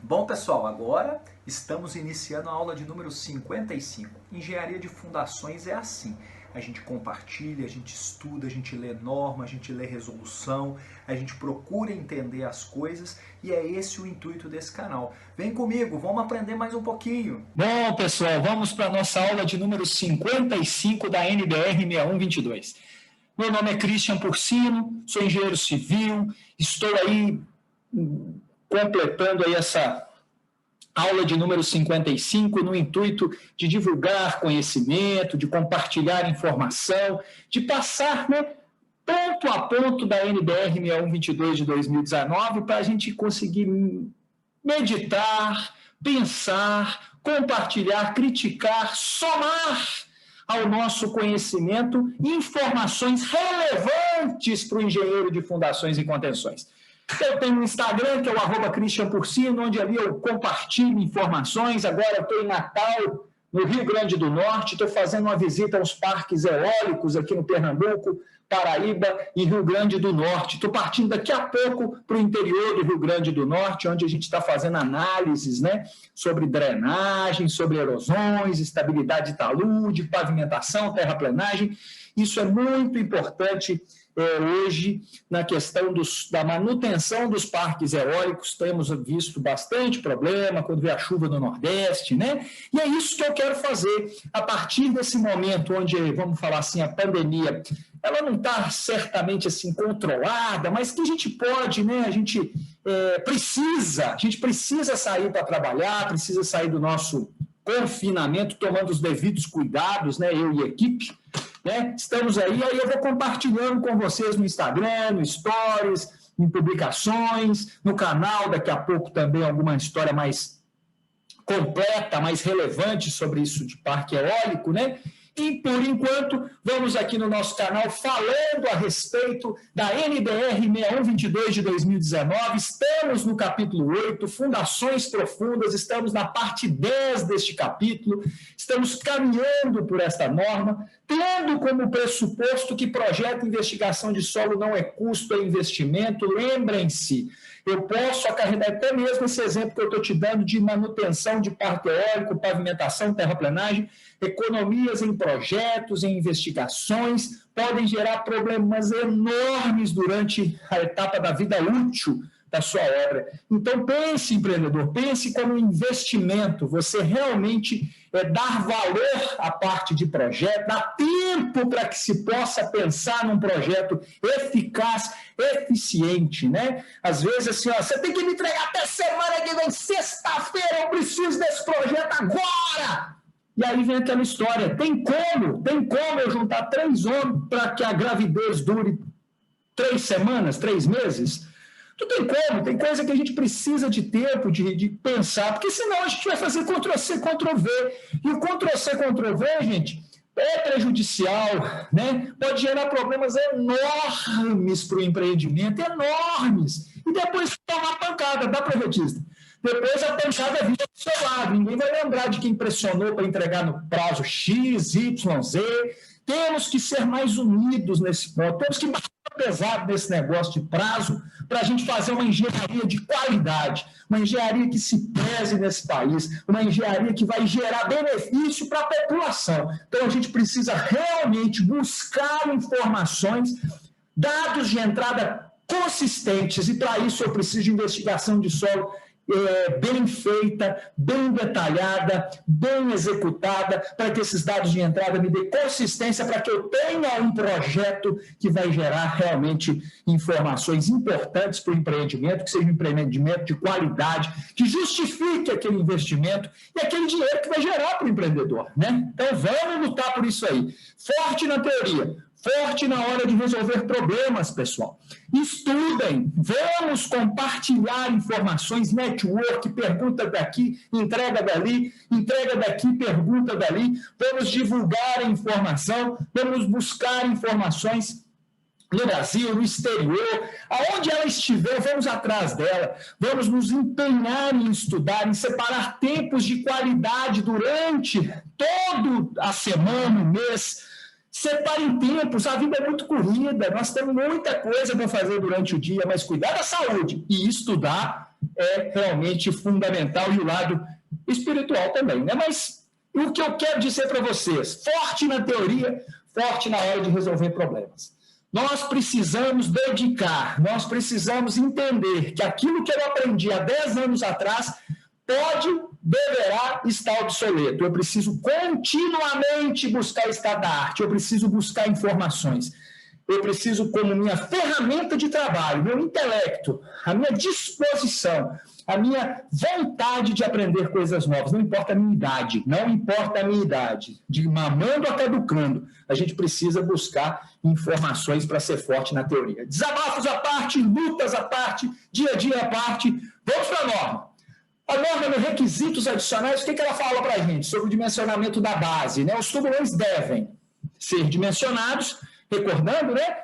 Bom, pessoal, agora estamos iniciando a aula de número 55. Engenharia de fundações é assim. A gente compartilha, a gente estuda, a gente lê norma, a gente lê resolução, a gente procura entender as coisas e é esse o intuito desse canal. Vem comigo, vamos aprender mais um pouquinho. Bom, pessoal, vamos para a nossa aula de número 55 da NBR 6122. Meu nome é Christian Porcino, sou engenheiro civil, estou aí completando aí essa aula de número 55 no intuito de divulgar conhecimento, de compartilhar informação, de passar, ponto a ponto da NBR 6122 de 2019 para a gente conseguir meditar, pensar, compartilhar, criticar, somar ao nosso conhecimento informações relevantes para o engenheiro de fundações e contenções. Eu tenho um Instagram, que é o @ChristianPorcino, onde ali eu compartilho informações. Agora eu estou em Natal, no Rio Grande do Norte, estou fazendo uma visita aos parques eólicos aqui no Pernambuco, Paraíba e Rio Grande do Norte. Estou partindo daqui a pouco para o interior do Rio Grande do Norte, onde a gente está fazendo análises, sobre drenagem, sobre erosões, estabilidade de talude, pavimentação, terraplenagem. Isso é muito importante. Hoje, na questão da manutenção dos parques eólicos, temos visto bastante problema quando vê a chuva no Nordeste, E é isso que eu quero fazer. A partir desse momento onde, vamos falar assim, a pandemia, ela não está certamente assim controlada, mas que a gente pode, a gente precisa sair para trabalhar, precisa sair do nosso confinamento, tomando os devidos cuidados, eu e a equipe, Estamos aí eu vou compartilhando com vocês no Instagram, no Stories, em publicações, no canal, daqui a pouco também alguma história mais completa, mais relevante sobre isso de parque eólico, E, por enquanto, vamos aqui no nosso canal falando a respeito da NBR 6122 de 2019. Estamos no capítulo 8, Fundações Profundas, estamos na parte 10 deste capítulo, estamos caminhando por esta norma, tendo como pressuposto que projeto de investigação de solo não é custo, é investimento. Lembrem-se, eu posso acarretar até mesmo esse exemplo que eu estou te dando de manutenção de parque eólico, pavimentação, terraplenagem, economias em projetos, em investigações, podem gerar problemas enormes durante a etapa da vida útil da sua obra. Então, pense, empreendedor, pense como um investimento, você realmente dar valor à parte de projeto, dar tempo para que se possa pensar num projeto eficaz, eficiente, Às vezes, assim, você tem que me entregar até semana que vem, sexta-feira, eu preciso desse projeto agora! E aí vem aquela história, tem como eu juntar 3 homens para que a gravidez dure 3 semanas, 3 meses? Não tem como, tem coisa que a gente precisa de tempo de pensar, porque senão a gente vai fazer Ctrl-C, Ctrl-V. E o Ctrl-C, Ctrl-V, gente, é prejudicial, Pode gerar problemas enormes para o empreendimento, enormes. E depois tomar pancada, dá projetista? Depois a pancada vira do seu lado. Ninguém vai lembrar de quem pressionou para entregar no prazo X, Y, Z. Temos que ser mais unidos nesse ponto. Temos que bater pesado nesse negócio de prazo para a gente fazer uma engenharia de qualidade, uma engenharia que se preze nesse país, uma engenharia que vai gerar benefício para a população. Então, a gente precisa realmente buscar informações, dados de entrada consistentes, e para isso eu preciso de investigação de solo bem feita, bem detalhada, bem executada, para que esses dados de entrada me dêem consistência, para que eu tenha um projeto que vai gerar realmente informações importantes para o empreendimento, que seja um empreendimento de qualidade, que justifique aquele investimento e aquele dinheiro que vai gerar para o empreendedor, Então, vamos lutar por isso aí. Forte na teoria, forte na hora de resolver problemas, pessoal. Estudem, vamos compartilhar informações, network, pergunta daqui, entrega dali, entrega daqui, pergunta dali. Vamos divulgar a informação, vamos buscar informações no Brasil, no exterior, aonde ela estiver, vamos atrás dela, vamos nos empenhar em estudar, em separar tempos de qualidade durante toda a semana, o mês. Separem tempos, a vida é muito corrida, nós temos muita coisa para fazer durante o dia, mas cuidar da saúde e estudar é realmente fundamental, e o lado espiritual também, né? Mas o que eu quero dizer para vocês, forte na teoria, forte na hora de resolver problemas. Nós precisamos dedicar, nós precisamos entender que aquilo que eu aprendi há 10 anos atrás deverá estar obsoleto. Eu preciso continuamente buscar estado da arte, eu preciso buscar informações. Eu preciso, como minha ferramenta de trabalho, meu intelecto, a minha disposição, a minha vontade de aprender coisas novas, não importa a minha idade, não importa a minha idade, de mamando a caducando, a gente precisa buscar informações para ser forte na teoria. Desabafos à parte, lutas à parte, dia a dia à parte, vamos para a norma. A norma nos requisitos adicionais, o que ela fala para a gente? Sobre o dimensionamento da base, né? Os tubulões devem ser dimensionados, recordando, né?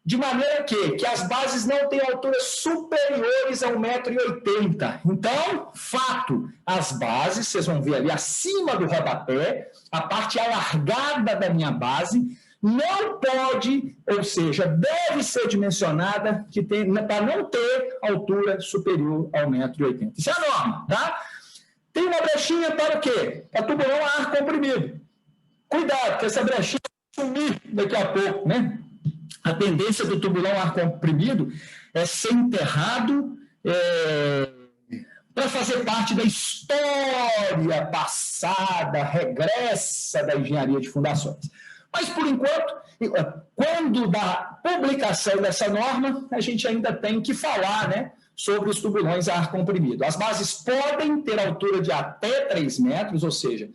De maneira que as bases não têm alturas superiores a 1,80 m. Então, fato, as bases, vocês vão ver ali acima do rodapé, a parte alargada da minha base, não pode, ou seja, deve ser dimensionada para não ter altura superior a 1,80 m. Isso é a norma, tá? Tem uma brechinha para o quê? Para tubulão a ar comprimido. Cuidado, que essa brechinha vai sumir daqui a pouco, né? A tendência do tubulão a ar comprimido é ser enterrado para fazer parte da história passada, regressa da engenharia de fundações. Mas, por enquanto, quando da publicação dessa norma, a gente ainda tem que falar, né, sobre os tubulões a ar comprimido. As bases podem ter altura de até 3 metros, ou seja,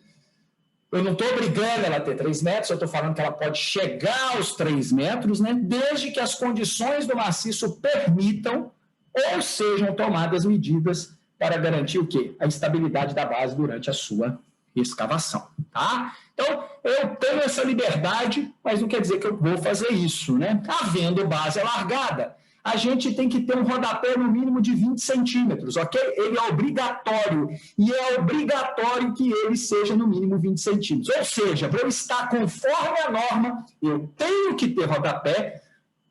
eu não estou obrigando ela a ter 3 metros, eu estou falando que ela pode chegar aos 3 metros, né, desde que as condições do maciço permitam ou sejam tomadas medidas para garantir o quê? A estabilidade da base durante a sua escavação, tá? Então, eu tenho essa liberdade, mas não quer dizer que eu vou fazer isso, né? Havendo base alargada, a gente tem que ter um rodapé no mínimo de 20 centímetros, ok? Ele é obrigatório, e é obrigatório que ele seja no mínimo 20 centímetros. Ou seja, para eu estar conforme a norma, eu tenho que ter rodapé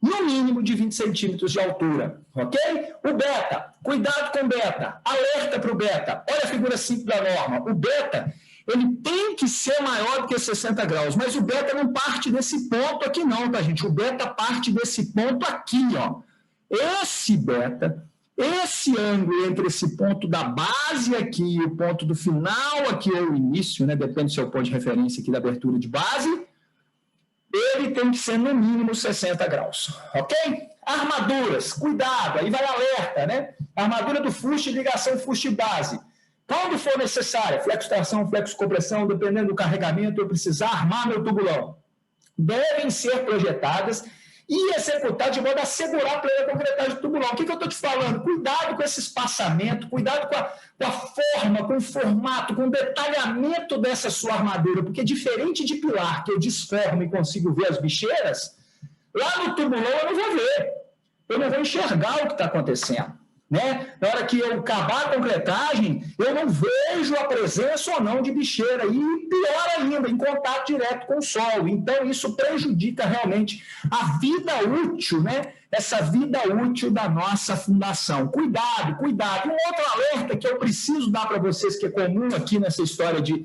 no mínimo de 20 centímetros de altura, ok? O beta, cuidado com o beta, alerta para o beta. Olha a figura 5 da norma. O beta, ele tem que ser maior do que 60 graus, mas o beta não parte desse ponto aqui não, tá, gente? O beta parte desse ponto aqui, ó. Esse beta, esse ângulo entre esse ponto da base aqui e o ponto do final aqui, ou o início, né? Depende do seu ponto de referência aqui da abertura de base, ele tem que ser no mínimo 60 graus, ok? Armaduras, cuidado, aí vai alerta, né? Armadura do fuste, ligação fuste-base. Quando for necessária, flexo-tração, flexo-compressão, dependendo do carregamento, eu precisar armar meu tubulão. Devem ser projetadas e executar de modo a assegurar a plena concretagem do tubulão. O que eu estou te falando? Cuidado com esse espaçamento, cuidado com a forma, com o formato, com o detalhamento dessa sua armadura, porque diferente de pilar, que eu desformo e consigo ver as bicheiras, lá no tubulão eu não vou ver, eu não vou enxergar o que está acontecendo. Né? Na hora que eu acabar a concretagem, eu não vejo a presença ou não de bicheira, e pior ainda, em contato direto com o solo. Então, isso prejudica realmente a vida útil, né? Essa vida útil da nossa fundação. Cuidado, cuidado. E um outro alerta que eu preciso dar para vocês, que é comum aqui nessa história de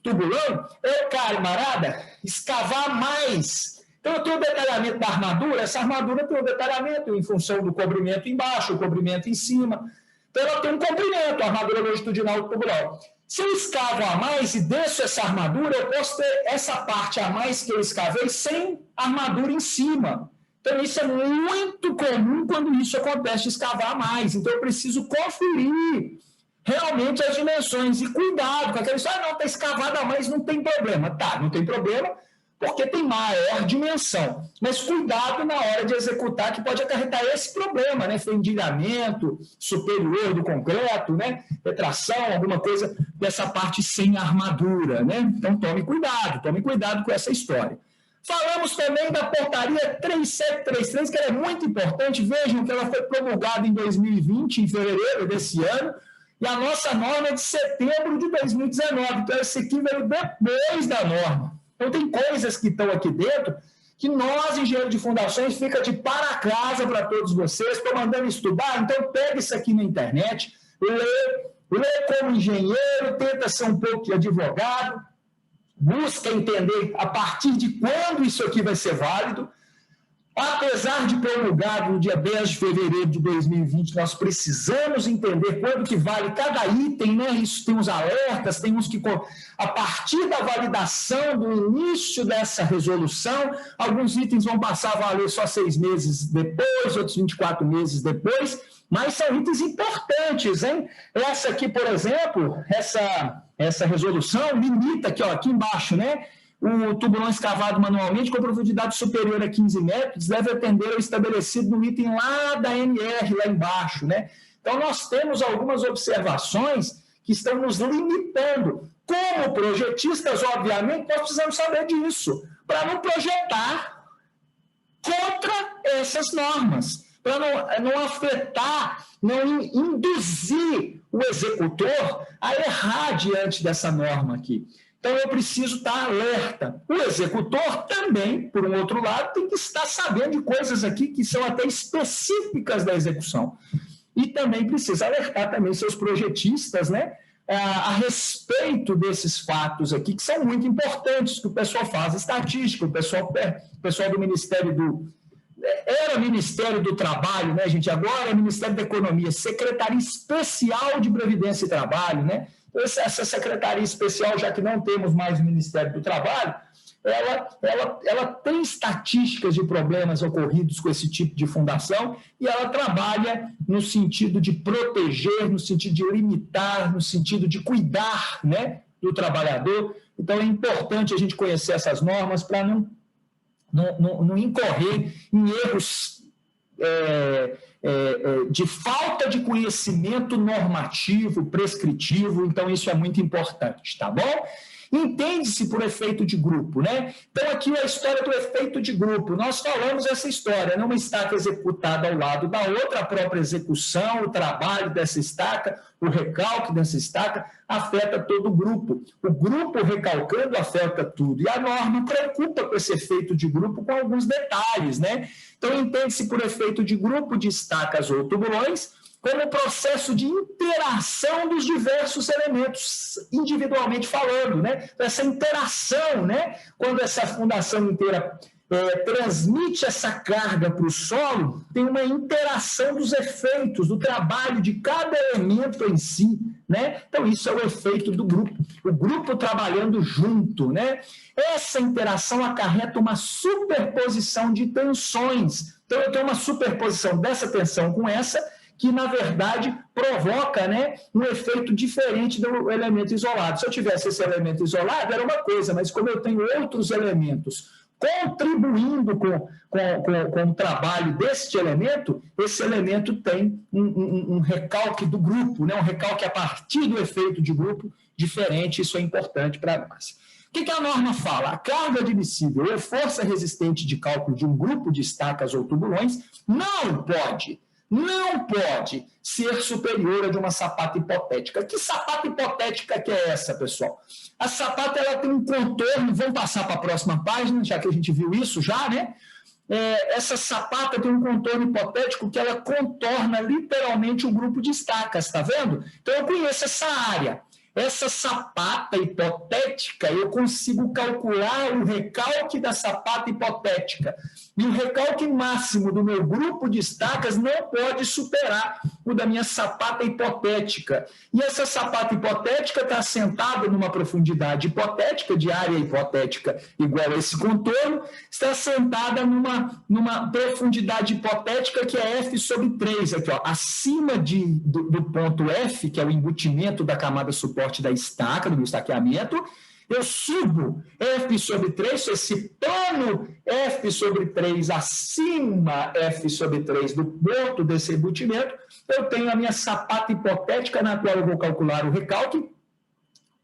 tubulão, é, camarada, escavar mais. Então, eu tenho o detalhamento da armadura, essa armadura tem um detalhamento em função do cobrimento embaixo, o cobrimento em cima. Então, ela tem um comprimento, a armadura longitudinal do tubulão. Se eu escavo a mais e desço essa armadura, eu posso ter essa parte a mais que eu escavei sem armadura em cima. Então, isso é muito comum quando isso acontece, de escavar a mais. Então, eu preciso conferir realmente as dimensões. E cuidado com aquela história, não, está escavada a mais, não tem problema. Tá, não tem problema, porque tem maior dimensão. Mas cuidado na hora de executar, que pode acarretar esse problema, né? Fendilhamento superior do concreto, né? Retração, alguma coisa dessa parte sem armadura, né? Então tome cuidado com essa história. Falamos também da portaria 3733, que ela é muito importante. Vejam que ela foi promulgada em 2020, em fevereiro desse ano, e a nossa norma é de setembro de 2019. Então, esse aqui veio depois da norma. Então, tem coisas que estão aqui dentro que nós, engenheiros de fundações, fica de para casa para todos vocês. Estou mandando estudar, então pega isso aqui na internet, lê como engenheiro, tenta ser um pouco de advogado, busca entender a partir de quando isso aqui vai ser válido. Apesar de promulgado no dia 10 de fevereiro de 2020, nós precisamos entender quando que vale cada item, né? Isso tem uns alertas, tem uns que, a partir da validação do início dessa resolução, alguns itens vão passar a valer só 6 meses depois, outros 24 meses depois, mas são itens importantes, hein? Essa aqui, por exemplo, essa resolução limita aqui embaixo, né? O tubulão escavado manualmente com profundidade superior a 15 metros deve atender ao estabelecido no item lá da NR, lá embaixo, né? Então, nós temos algumas observações que estão nos limitando. Como projetistas, obviamente, nós precisamos saber disso, para não projetar contra essas normas, para não afetar, não induzir o executor a errar diante dessa norma aqui. Então, eu preciso estar alerta. O executor também, por um outro lado, tem que estar sabendo de coisas aqui que são até específicas da execução. E também precisa alertar também seus projetistas, né, a respeito desses fatos aqui, que são muito importantes, que o pessoal faz estatística, o pessoal do Ministério era Ministério do Trabalho, né, gente? Agora é Ministério da Economia, Secretaria Especial de Previdência e Trabalho, né? Essa secretaria especial, já que não temos mais o Ministério do Trabalho, ela tem estatísticas de problemas ocorridos com esse tipo de fundação e ela trabalha no sentido de proteger, no sentido de limitar, no sentido de cuidar, né, do trabalhador. Então, é importante a gente conhecer essas normas para não incorrer em erros de falta de conhecimento normativo, prescritivo. Então, isso é muito importante, tá bom? Entende-se por efeito de grupo, né? Então, aqui é a história do efeito de grupo. Nós falamos essa história, né? Uma estaca executada ao lado da outra, a própria execução, o trabalho dessa estaca, o recalque dessa estaca, afeta todo o grupo. O grupo recalcando afeta tudo. E a norma preocupa com esse efeito de grupo com alguns detalhes, né? Então, entende-se por efeito de grupo de estacas ou tubulões como o processo de interação dos diversos elementos, individualmente falando, né? Essa interação, né? Quando essa fundação inteira transmite essa carga para o solo, tem uma interação dos efeitos, do trabalho de cada elemento em si, né? Então, isso é o efeito do grupo, o grupo trabalhando junto, né? Essa interação acarreta uma superposição de tensões. Então, eu tenho uma superposição dessa tensão com essa, que, na verdade, provoca, né, um efeito diferente do elemento isolado. Se eu tivesse esse elemento isolado, era uma coisa, mas como eu tenho outros elementos contribuindo com o trabalho deste elemento, esse elemento tem um recalque do grupo, né, um recalque a partir do efeito de grupo diferente. Isso é importante para nós. O que a norma fala? A carga admissível ou força resistente de cálculo de um grupo de estacas ou tubulões não pode ser superior a de uma sapata hipotética. Que sapata hipotética que é essa, pessoal? A sapata, ela tem um contorno, vamos passar para a próxima página, já que a gente viu isso já, né? Essa sapata tem um contorno hipotético que ela contorna literalmente um grupo de estacas, tá vendo? Então, eu conheço essa área. Essa sapata hipotética, eu consigo calcular o recalque da sapata hipotética. E o recalque máximo do meu grupo de estacas não pode superar o da minha sapata hipotética. E essa sapata hipotética está assentada numa profundidade hipotética, de área hipotética igual a esse contorno, está assentada numa profundidade hipotética que é F sobre 3, aqui, ó, acima do ponto F, que é o embutimento da camada suporte da estaca, do meu estaqueamento. Eu subo F sobre 3, esse plano F sobre 3 acima F sobre 3 do ponto desse embutimento, eu tenho a minha sapata hipotética na qual eu vou calcular o recalque,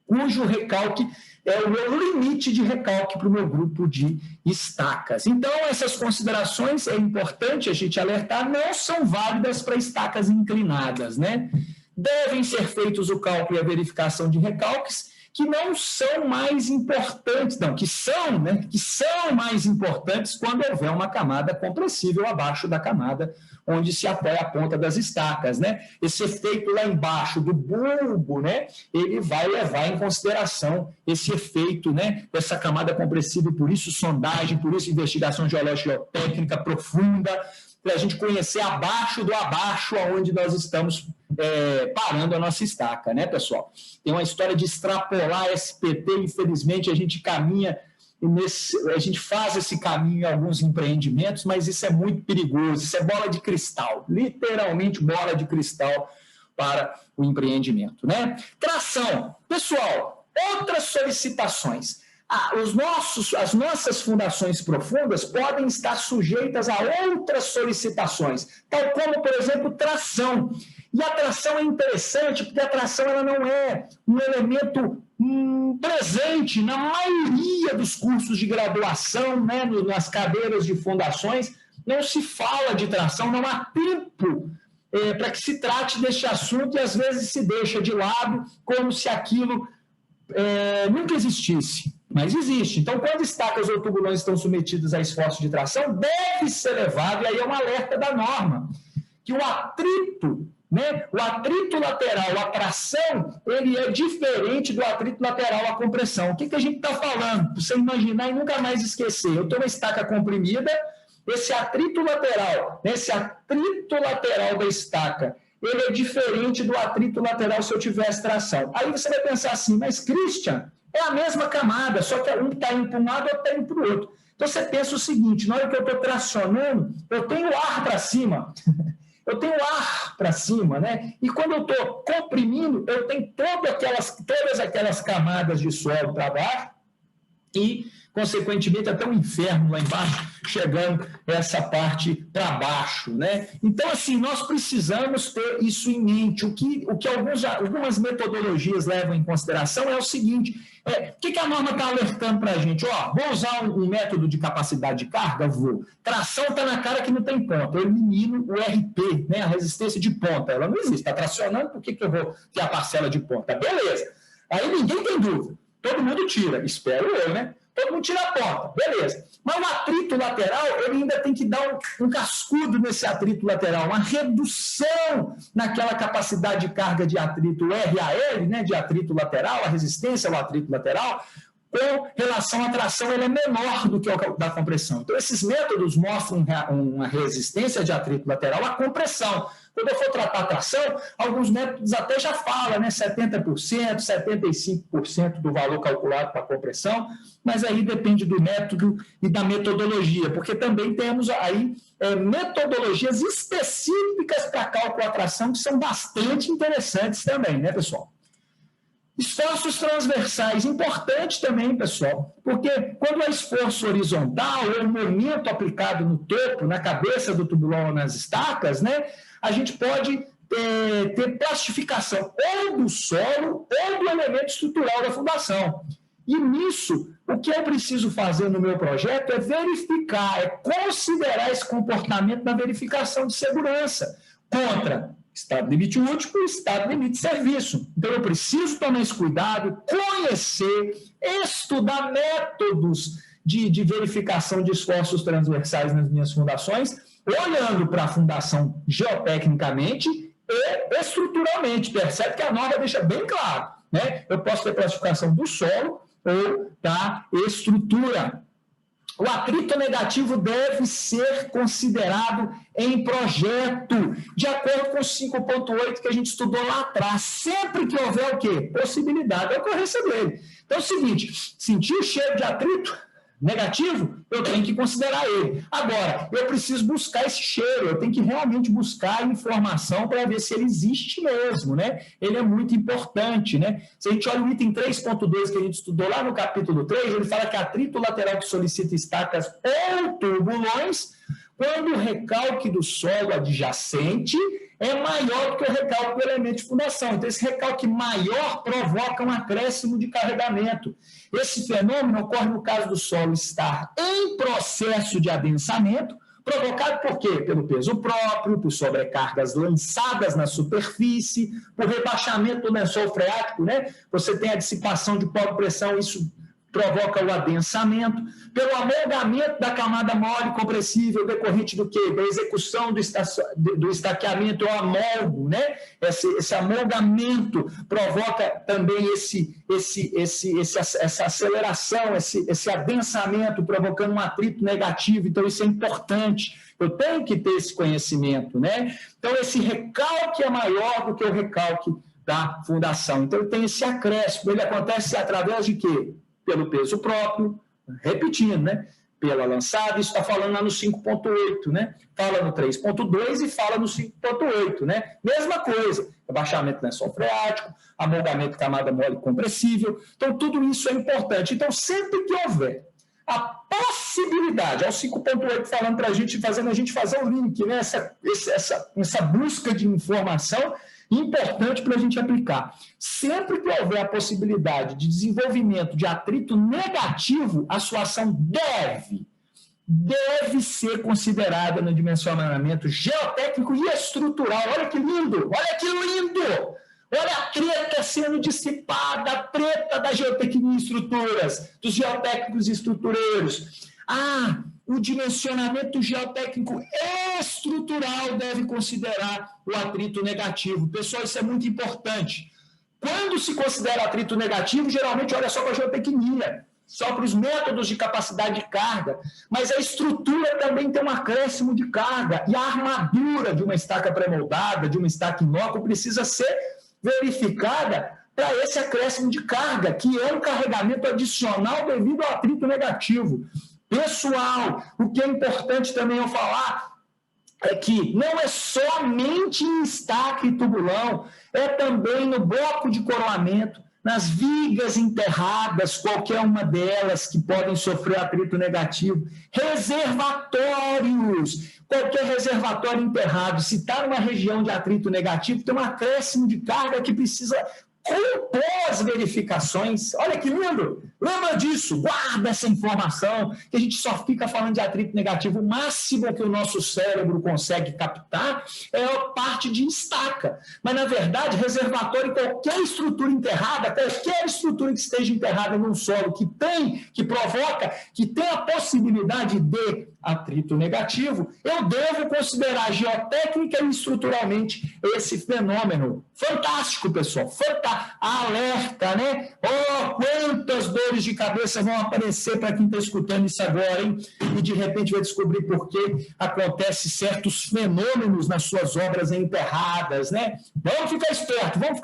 cujo recalque é o meu limite de recalque para o meu grupo de estacas. Então, essas considerações, é importante a gente alertar, não são válidas para estacas inclinadas, né? Devem ser feitos o cálculo e a verificação de recalques que não são mais importantes, não, que são, né, que são mais importantes quando houver uma camada compressível abaixo da camada onde se apoia a ponta das estacas, né? Esse efeito lá embaixo do bulbo, né, ele vai levar em consideração esse efeito, né, dessa camada compressível, por isso sondagem, por isso investigação geológica geotécnica profunda, para a gente conhecer abaixo do abaixo aonde nós estamos parando a nossa estaca, né, pessoal? Tem uma história de extrapolar SPT, infelizmente a gente caminha, a gente faz esse caminho em alguns empreendimentos, mas isso é muito perigoso, isso é bola de cristal, literalmente bola de cristal para o empreendimento, né? Tração, pessoal, outras solicitações. As nossas fundações profundas podem estar sujeitas a outras solicitações, tal como, por exemplo, tração. E a tração é interessante, porque a tração ela não é um elemento presente na maioria dos cursos de graduação, né, nas cadeiras de fundações. Não se fala de tração, não há tempo para que se trate deste assunto e às vezes se deixa de lado como se aquilo nunca existisse. Mas existe. Então, quando estacas ou tubulões estão submetidos a esforço de tração, deve ser levado, e aí é um alerta da norma, que o atrito, né, o atrito lateral, a tração, ele é diferente do atrito lateral, a compressão. O que a gente está falando? Para você imaginar e nunca mais esquecer. Eu tenho uma estaca comprimida, esse atrito lateral da estaca, ele é diferente do atrito lateral se eu tivesse tração. Aí você vai pensar assim, mas Christian, é a mesma camada, só que um está indo para um lado e outro está indo para o outro. Então você pensa o seguinte, na hora que eu estou tracionando, eu tenho ar para cima, né? E quando eu estou comprimindo, eu tenho todas aquelas camadas de solo para baixo e, consequentemente, até um inferno lá embaixo, chegando essa parte para baixo, né? Então, assim, nós precisamos ter isso em mente. O que algumas metodologias levam em consideração é o seguinte, o que a norma está alertando para a gente? Vou usar um método de capacidade de carga? Vou. Tração está na cara que não tem ponta. Eu elimino o RP, né? A resistência de ponta. Ela não existe. Está tracionando, por que eu vou ter a parcela de ponta? Beleza. Aí ninguém tem dúvida. Todo mundo tira. Espero eu, né? Todo mundo tira a ponta, beleza. Mas o atrito lateral, ele ainda tem que dar um cascudo nesse atrito lateral, uma redução naquela capacidade de carga de atrito RAL, né, de atrito lateral, a resistência ao atrito lateral, com relação à tração, ele é menor do que o da compressão. Então, esses métodos mostram uma resistência de atrito lateral à compressão. Quando eu for tratar a tração, alguns métodos até já falam, né, 70%, 75% do valor calculado para a compressão, mas aí depende do método e da metodologia, porque também temos aí metodologias específicas para cálculo da tração que são bastante interessantes também, né, pessoal? Esforços transversais, importante também, pessoal, porque quando há esforço horizontal, ou momento aplicado no topo, na cabeça do tubulão ou nas estacas, né, a gente pode ter plastificação ou do solo ou do elemento estrutural da fundação. E nisso, o que eu preciso fazer no meu projeto é verificar, considerar esse comportamento na verificação de segurança contra estado limite útil e estado limite de serviço. Então, eu preciso tomar esse cuidado, conhecer, estudar métodos de verificação de esforços transversais nas minhas fundações, olhando para a fundação geotecnicamente e estruturalmente. Percebe que a norma deixa bem claro, né? Eu posso ter classificação do solo ou da estrutura. O atrito negativo deve ser considerado em projeto, de acordo com o 5.8 que a gente estudou lá atrás. Sempre que houver o quê? Possibilidade da ocorrência dele. Então é o seguinte, sentir o cheiro de atrito negativo, eu tenho que considerar ele. Agora, eu preciso buscar esse cheiro, eu tenho que realmente buscar informação para ver se ele existe mesmo, né? Ele é muito importante, né? Se a gente olha o item 3.2 que a gente estudou lá no capítulo 3, ele fala que atrito lateral que solicita estacas ou tubulões, quando o recalque do solo adjacente é maior do que o recalque do elemento de fundação. Então, esse recalque maior provoca um acréscimo de carregamento. Esse fenômeno ocorre no caso do solo estar em processo de adensamento, Provocado por quê? Pelo peso próprio, por sobrecargas lançadas na superfície, por rebaixamento do lençol freático, né? Você tem a dissipação de pó de pressão, isso provoca o adensamento, pelo amolgamento da camada mole compressível decorrente do quê? Da execução do estaqueamento ou amolgo, né? Esse amolgamento provoca também essa aceleração, esse adensamento, provocando um atrito negativo. Então, isso é importante. Eu tenho que ter esse conhecimento, né? Então, esse recalque é maior do que o recalque da fundação. Então, tem esse acréscimo. Ele acontece através de quê? Pelo peso próprio, repetindo, né? Pela lançada, isso está falando lá no 5.8, né? Fala no 3.2 e fala no 5.8, né? Mesma coisa, abaixamento do lençol freático, amolgamento de camada mole compressível. Então, tudo isso é importante. Então, sempre que houver a possibilidade, ao 5.8 falando para a gente, fazendo a gente fazer o link, né? Essa busca de informação importante para a gente aplicar. Sempre que houver a possibilidade de desenvolvimento de atrito negativo, a sua ação deve ser considerada no dimensionamento geotécnico e estrutural. Olha que lindo! Olha que lindo! Olha a treta sendo dissipada, a treta da geotecnia e estruturas, dos geotécnicos e estrutureiros. O dimensionamento geotécnico estrutural deve considerar o atrito negativo. Pessoal, isso é muito importante. Quando se considera atrito negativo, geralmente olha só para a geotecnia, só para os métodos de capacidade de carga, mas a estrutura também tem um acréscimo de carga, e a armadura de uma estaca pré-moldada, de uma estaca inócua, precisa ser verificada para esse acréscimo de carga, que é um carregamento adicional devido ao atrito negativo. Pessoal, o que é importante também eu falar é que não é somente em estaca e tubulão, é também no bloco de coroamento, nas vigas enterradas, qualquer uma delas que podem sofrer atrito negativo, reservatórios, qualquer reservatório enterrado, se está numa região de atrito negativo, tem um acréscimo de carga que precisa compor as verificações. Olha que lindo! Lembra disso, guarda essa informação, que a gente só fica falando de atrito negativo. O máximo que o nosso cérebro consegue captar é a parte de estaca. Mas, na verdade, reservatório, qualquer estrutura enterrada, qualquer estrutura que esteja enterrada num solo que provoca, que tem a possibilidade de atrito negativo, eu devo considerar geotécnica e estruturalmente esse fenômeno. Fantástico, pessoal, fantástico. Alerta, né? Quantas dores de cabeça vão aparecer para quem está escutando isso agora, hein? E de repente vai descobrir por que acontecem certos fenômenos nas suas obras enterradas, né? Vamos ficar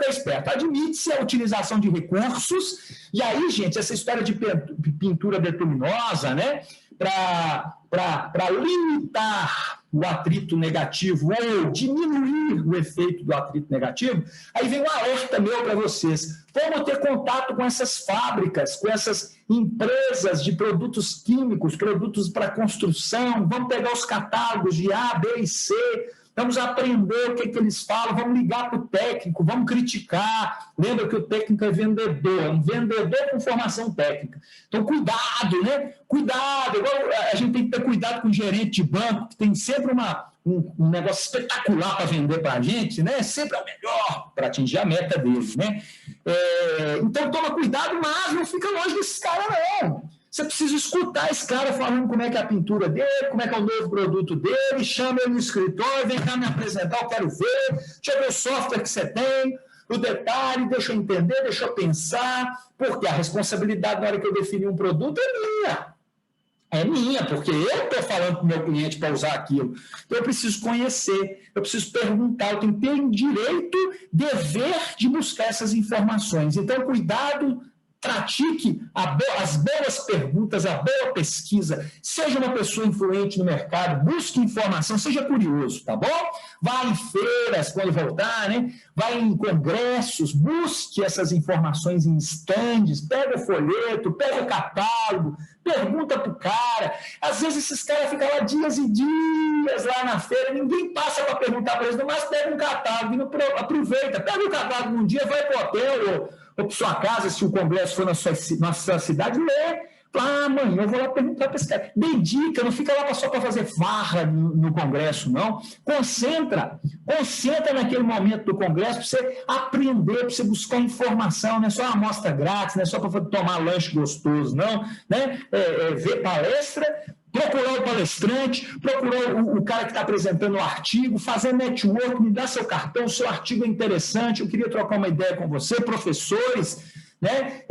esperto. Admite-se a utilização de recursos, e aí, gente, essa história de pintura betuminosa, né? Para limitar o atrito negativo ou diminuir o efeito do atrito negativo, aí vem um alerta meu para vocês. Vamos ter contato com essas fábricas, com essas empresas de produtos químicos, produtos para construção, vamos pegar os catálogos de A, B e C, vamos aprender o que eles falam, vamos ligar para o técnico, vamos criticar. Lembra que o técnico é vendedor, um vendedor com formação técnica. Então, cuidado, né? Cuidado. Igual a gente tem que ter cuidado com o gerente de banco, que tem sempre um negócio espetacular para vender para a gente, né? Sempre é o melhor para atingir a meta dele, né? Então, toma cuidado, mas não fica longe desses caras, não. Você precisa escutar esse cara falando como é que é a pintura dele, como é que é o novo produto dele, chama ele no escritório, vem cá me apresentar, eu quero ver, deixa eu ver o software que você tem, o detalhe, deixa eu entender, deixa eu pensar, porque a responsabilidade na hora que eu definir um produto é minha. É minha, porque eu estou falando para o meu cliente para usar aquilo. Eu preciso conhecer, eu preciso perguntar, eu tenho que ter um direito, dever de buscar essas informações. Então, cuidado, pratique as boas perguntas, a boa pesquisa, seja uma pessoa influente no mercado, busque informação, seja curioso, tá bom? Vá em feiras quando voltar, né? Vai em congressos, busque essas informações em estandes, pega o folheto, pega o catálogo, pergunta para o cara. Às vezes esses caras ficam lá dias e dias lá na feira, ninguém passa para perguntar para eles, mas pega um catálogo e aproveita, pega o catálogo um dia, vai para o hotel ou para sua casa, se o congresso for na sua cidade, lê. Ah, mãe, eu vou lá perguntar para esse cara. Dedica, não fica lá só para fazer farra no Congresso, não. Concentra naquele momento do Congresso para você aprender, para você buscar informação, não é só uma amostra grátis, não é só para tomar lanche gostoso, não. Né? Ver palestra, procurar o palestrante, procurar o cara que está apresentando o artigo, fazer network, me dá seu cartão, seu artigo é interessante, eu queria trocar uma ideia com você, professores, né,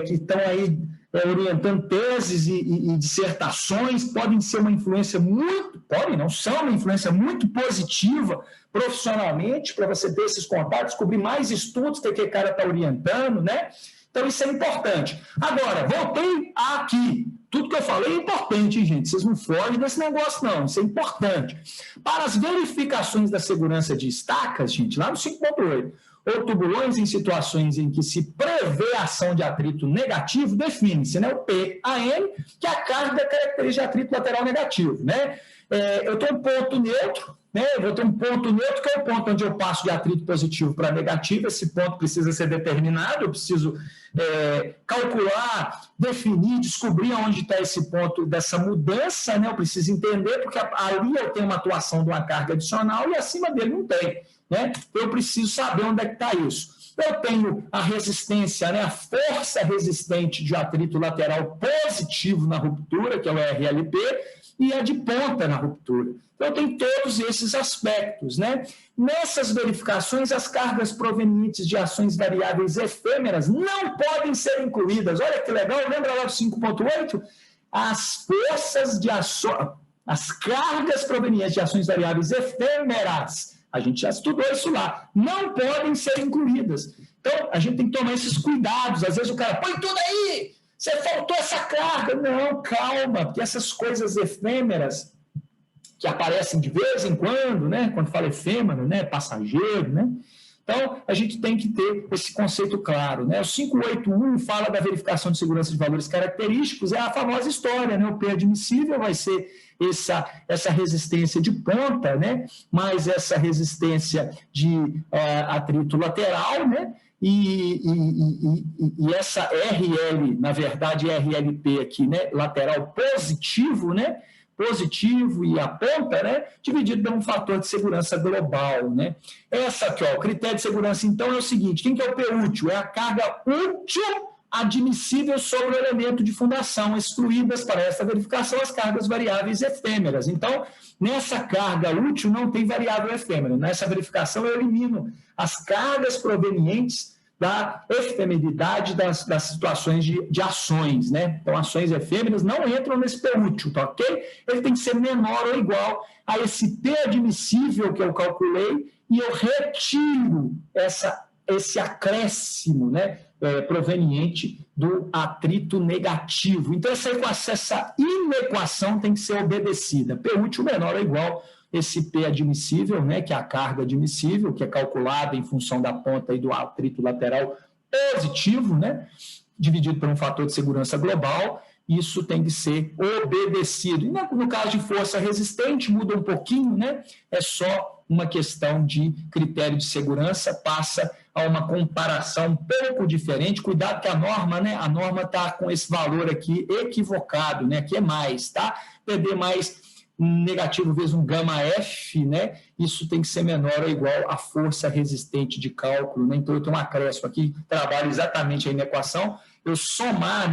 que estão aí orientando teses e dissertações, podem ser uma influência são uma influência muito positiva profissionalmente, para você ter esses contatos, descobrir mais estudos que aquele cara está orientando, né? Então, isso é importante. Agora, voltei aqui. Tudo que eu falei é importante, hein, gente? Vocês não fogem desse negócio, não. Isso é importante. Para as verificações da segurança de estacas, gente, lá no 5.8, ou tubulões em situações em que se prevê a ação de atrito negativo, define-se, né, o PAN, que é a carga característica de atrito lateral negativo, né? Eu tenho um ponto neutro, né? Eu vou ter um ponto neutro, que é o ponto onde eu passo de atrito positivo para negativo. Esse ponto precisa ser determinado, eu preciso calcular, definir, descobrir onde está esse ponto dessa mudança, né? Eu preciso entender, porque ali eu tenho uma atuação de uma carga adicional e acima dele não tem, né? Eu preciso saber onde é que está isso. Eu tenho a resistência, né? A força resistente de atrito lateral positivo na ruptura, que é o RLP, e a de ponta na ruptura. Então, tem todos esses aspectos, né? Nessas verificações, as cargas provenientes de ações variáveis efêmeras não podem ser incluídas. Olha que legal, lembra lá do 5.8? As forças de ações, as cargas provenientes de ações variáveis efêmeras, a gente já estudou isso lá, não podem ser incluídas. Então, a gente tem que tomar esses cuidados. Às vezes o cara, põe tudo aí, você faltou essa carga. Não, calma, porque essas coisas efêmeras que aparecem de vez em quando, né? Quando fala efêmero, né? Passageiro, né? Então, a gente tem que ter esse conceito claro, né? O 581 fala da verificação de segurança de valores característicos, é a famosa história, né? O P admissível vai ser essa resistência de ponta, né? Mais essa resistência de atrito lateral, né? E essa RL, na verdade, RLP aqui, né? Lateral positivo, né? Positivo e a ponta, né, dividido por um fator de segurança global, né? Essa aqui, ó, o critério de segurança, então, é o seguinte, quem que é o P útil? É a carga útil admissível sobre o elemento de fundação, excluídas para essa verificação as cargas variáveis efêmeras. Então, nessa carga útil não tem variável efêmera. Nessa verificação eu elimino as cargas provenientes da efemeridade das situações de ações, né? Então, ações efêmeras não entram nesse P útil, tá ok? Ele tem que ser menor ou igual a esse P admissível que eu calculei e eu retiro esse acréscimo, né? Proveniente do atrito negativo. Então, essa inequação tem que ser obedecida. P útil menor ou igual esse P admissível, né, que é a carga admissível, que é calculada em função da ponta e do atrito lateral positivo, né, dividido por um fator de segurança global, isso tem que ser obedecido. E no caso de força resistente, muda um pouquinho, né, é só uma questão de critério de segurança, passa a uma comparação um pouco diferente. Cuidado que a norma, né, a norma está com esse valor aqui equivocado, né, aqui é mais, tá? PD mais negativo vezes um gama F, né? Isso tem que ser menor ou igual à força resistente de cálculo, né? Então, eu tenho um acréscimo aqui, trabalho exatamente aí na equação, eu somar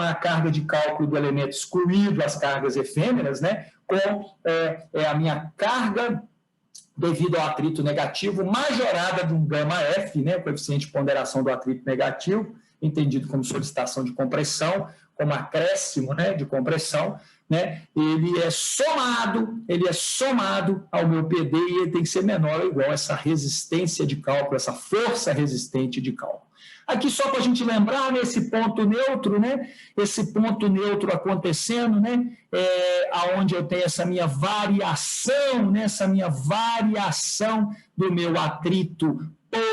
a carga de cálculo do elemento excluído, as cargas efêmeras, né? Com a minha carga devido ao atrito negativo, majorada de um gama F, né? O coeficiente de ponderação do atrito negativo, entendido como solicitação de compressão, como acréscimo, né, de compressão, né, ele é somado ao meu PD e ele tem que ser menor ou igual a essa resistência de cálculo, essa força resistente de cálculo. Aqui só para a gente lembrar, nesse ponto neutro, né, esse ponto neutro acontecendo, né, aonde eu tenho essa minha variação, né, do meu atrito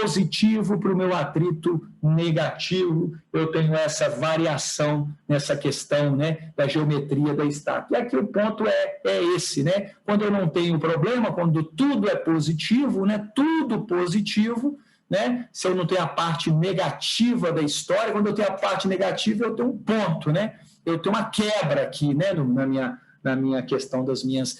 positivo para o meu atrito negativo, eu tenho essa variação nessa questão, né, da geometria da estaca. E aqui o ponto é esse, né? Quando eu não tenho problema, quando tudo é positivo, né, tudo positivo, né? Se eu não tenho a parte negativa da história, quando eu tenho a parte negativa, eu tenho um ponto, né? Eu tenho uma quebra aqui, né? Na minha questão das minhas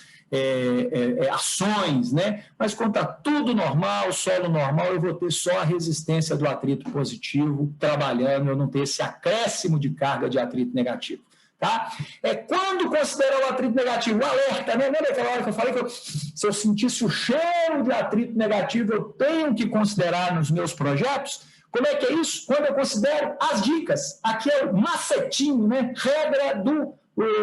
ações, né? Mas quando está tudo normal, solo normal, eu vou ter só a resistência do atrito positivo trabalhando, eu não ter esse acréscimo de carga de atrito negativo. Tá? Quando considerar o atrito negativo, o alerta, né? Lembra aquela hora que eu falei que se eu sentisse o cheiro de atrito negativo, eu tenho que considerar nos meus projetos? Como é que é isso? Quando eu considero as dicas, aqui é o macetinho, né? Regra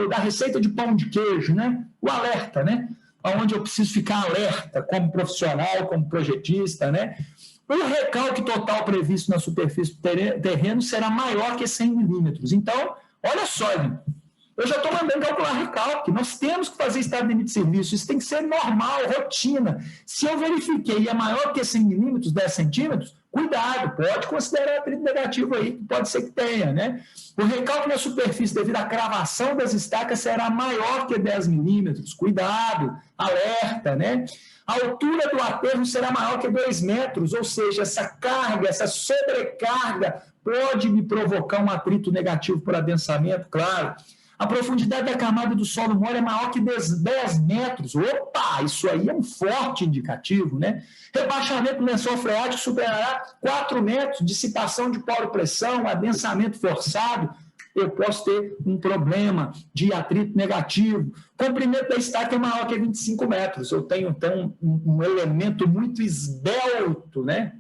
da receita de pão de queijo, né? O alerta, né? Onde eu preciso ficar alerta como profissional, como projetista, né? O recalque total previsto na superfície do terreno será maior que 100 milímetros. Então, olha só, eu já estou mandando calcular recalque. Nós temos que fazer estado de limite de serviço. Isso tem que ser normal, rotina. Se eu verifiquei e é maior que 100 milímetros, 10 centímetros, cuidado, pode considerar atrito negativo aí, pode ser que tenha, né? O recalque na superfície devido à cravação das estacas será maior que 10 milímetros. Cuidado, alerta, né? A altura do aterro será maior que 2 metros, ou seja, essa carga, essa sobrecarga pode me provocar um atrito negativo por adensamento, claro. A profundidade da camada do solo mole é maior que 10 metros. Opa, isso aí é um forte indicativo, né? Rebaixamento do lençol freático superará 4 metros, dissipação de poro-pressão, adensamento forçado. Eu posso ter um problema de atrito negativo. Comprimento da estaca é maior que 25 metros. Eu tenho, então, um elemento muito esbelto, né?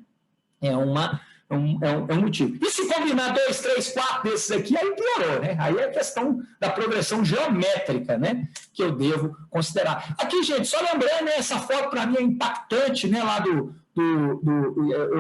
É um motivo. E se combinar 2, 3, 4 desses aqui, aí piorou, né? Aí é a questão da progressão geométrica, né? Que eu devo considerar. Aqui, gente, só lembrando, né, essa foto para mim é impactante, né? Lá eu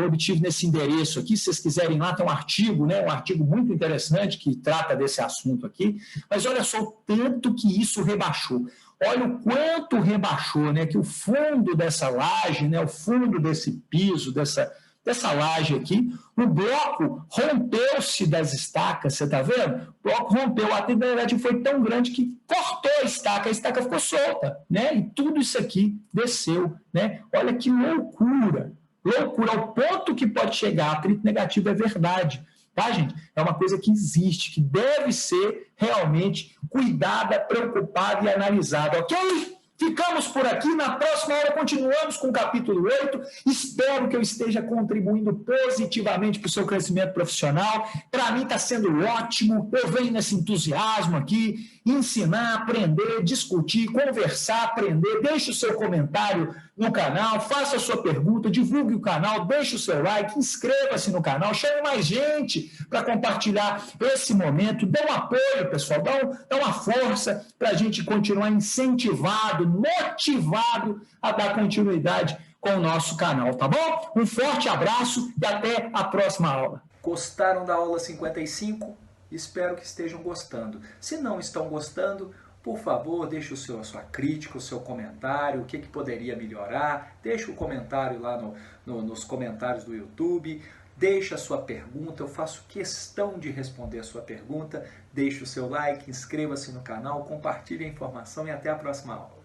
obtive nesse endereço aqui, se vocês quiserem lá, tem um artigo, né? Um artigo muito interessante que trata desse assunto aqui. Mas olha só o tanto que isso rebaixou. Olha o quanto rebaixou, né? Que o fundo dessa laje, né? O fundo desse piso, dessa laje aqui, o bloco rompeu-se das estacas, você está vendo? O bloco rompeu, o atrito negativo foi tão grande que cortou a estaca ficou solta, né? E tudo isso aqui desceu, né? Olha que loucura, ao ponto que pode chegar, atrito negativo é verdade, tá, gente? É uma coisa que existe, que deve ser realmente cuidada, preocupada e analisada, ok? Ficamos por aqui, na próxima aula continuamos com o capítulo 8, espero que eu esteja contribuindo positivamente para o seu crescimento profissional, para mim está sendo ótimo, eu venho nesse entusiasmo aqui, ensinar, aprender, discutir, conversar, aprender, deixe o seu comentário no canal, faça a sua pergunta, divulgue o canal, deixe o seu like, inscreva-se no canal, chame mais gente para compartilhar esse momento, dê um apoio, pessoal, dá uma força para a gente continuar incentivado, motivado a dar continuidade com o nosso canal, tá bom? Um forte abraço e até a próxima aula. Gostaram da aula 55? Espero que estejam gostando. Se não estão gostando, por favor, deixe a sua crítica, o seu comentário, o que poderia melhorar. Deixe o comentário lá nos comentários do YouTube. Deixe a sua pergunta, eu faço questão de responder a sua pergunta. Deixe o seu like, inscreva-se no canal, compartilhe a informação e até a próxima aula.